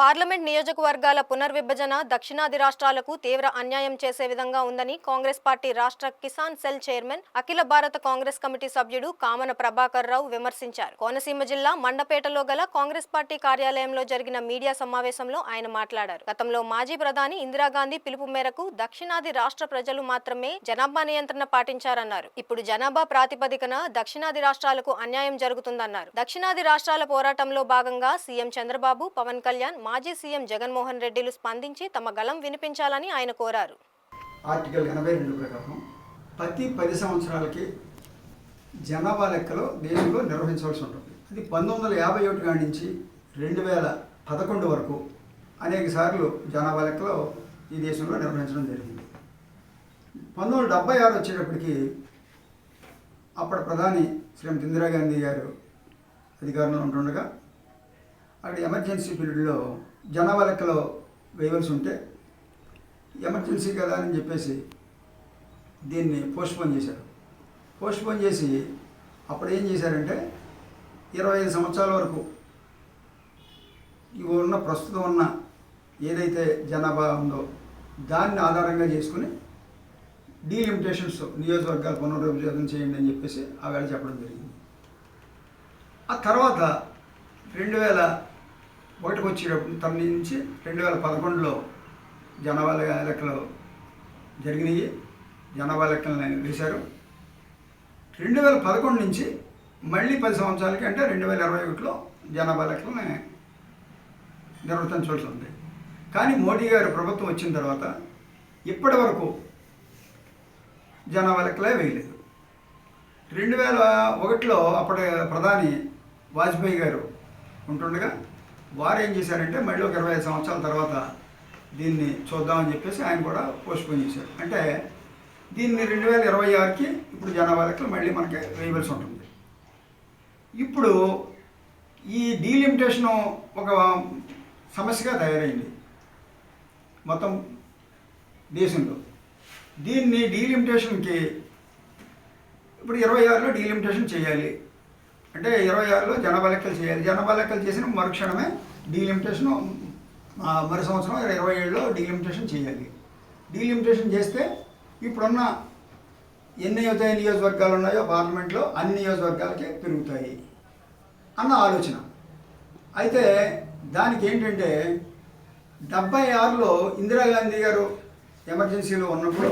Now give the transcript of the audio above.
Parliament నియోజకవర్గాల పునర్విభజన దక్షిణాది రాష్ట్రాలకు తీవ్ర అన్యాయం చేసే విధంగా ఉందని కాంగ్రెస్ పార్టీ రాష్ట్ర కిసాన్ సెల్ చైర్మన్ అఖిల భారత కాంగ్రెస్ కమిటీ సభ్యుడు కామన ప్రభాకర్ రావు విమర్శించారు. కోనసీమ జిల్లా మండపేటలో గల కాంగ్రెస్ పార్టీ కార్యాలయంలో జరిగిన మీడియా సమావేశంలో ఆయన మాట్లాడారు. గతంలో మాజీ ప్రధాని ఇందిరాగాంధీ పిలుపు మేరకు దక్షిణాది రాష్ట్ర ప్రజలు మాత్రమే జనాభా నియంత్రణ పాటించారన్నారు. ఇప్పుడు జనాభా ప్రాతిపదికన దక్షిణాది రాష్ట్రాలకు అన్యాయం జరుగుతుందన్నారు. దక్షిణాది రాష్ట్రాల పోరాటంలో భాగంగా సీఎం చంద్రబాబు, పవన్ కళ్యాణ్, మాజీ సీఎం జగన్మోహన్ రెడ్డిలు స్పందించి తమ గళం వినిపించాలని ఆయన కోరారు. ఆర్టికల్ 82 ప్రకారం ప్రతి 10 సంవత్సరాలకి జనాభా లెక్కలో దేశంలో నిర్వహించవలసి ఉంటుంది. అది 1951 కాడి నుంచి 2011 వరకు అనేక సార్లు జనాభా లెక్కలో ఈ దేశంలో నిర్వహించడం జరిగింది. 1976 వచ్చేటప్పటికి అప్పటి ప్రధాని శ్రీమతి ఇందిరాగాంధీ గారు అధికారంలో ఉంటుండగా అక్కడ ఎమర్జెన్సీ పీరియడ్లో జనాభా లెక్కలో వేయవలసి ఉంటే ఎమర్జెన్సీ కదా అని చెప్పేసి దీన్ని పోస్ట్పోన్ చేశారు. పోస్ట్పోన్ చేసి అప్పుడు ఏం చేశారంటే 25 సంవత్సరాల వరకు ప్రస్తుతం ఉన్న ఏదైతే జనాభా ఉందో దాన్ని ఆధారంగా చేసుకుని డీలిమిటేషన్స్ నియోజకవర్గాలు పునర్విభజన చేయండి అని చెప్పేసి ఆ వేళ చెప్పడం జరిగింది. ఆ తర్వాత 2001 వచ్చేటప్పుడు తొమ్మిది నుంచి 2011లో జనాభా లెక్కలు జరిగినాయి. జనాభా లెక్కలను వేశారు. 2011 నుంచి మళ్ళీ 10 సంవత్సరాలకి అంటే 2021లో జనాభా లెక్కలని నిర్వర్తించవలసి ఉంది. కానీ మోడీ గారు ప్రభుత్వం వచ్చిన తర్వాత ఇప్పటి వరకు జనాభా లెక్కలే వేయలేదు. 2001లో అప్పటి ప్రధాని వాజ్పేయి గారు ఉంటుండగా వారు ఏం చేశారంటే మళ్ళీ ఒక 25 సంవత్సరాల తర్వాత దీన్ని చూద్దామని చెప్పేసి ఆయన కూడా పోస్ట్పోన్ చేశారు. అంటే దీన్ని 2026కి ఇప్పుడు జనాభా లెక్కలు మళ్ళీ మనకి వేయవలసి ఉంటుంది. ఇప్పుడు ఈ డీలిమిటేషను ఒక సమస్యగా తయారైంది మొత్తం దేశంలో. దీన్ని డీలిమిటేషన్కి ఇప్పుడు 26లో డీలిమిటేషన్ చేయాలి అంటే 26లో జనాభా లెక్కలు చేయాలి. జనాభా లెక్కలు చేసిన మరుక్షణమే డీలిమిటేషన్ మరు సంవత్సరం 27లో డీలిమిటేషన్ చేయాలి. డీలిమిటేషన్ చేస్తే ఇప్పుడున్న ఎన్ని అయితే నియోజకవర్గాలు ఉన్నాయో పార్లమెంట్లో అన్ని నియోజకవర్గాలకి పెరుగుతాయి అన్న ఆలోచన. అయితే దానికి ఏంటంటే 76లో ఇందిరాగాంధీ గారు ఎమర్జెన్సీలో ఉన్నప్పుడు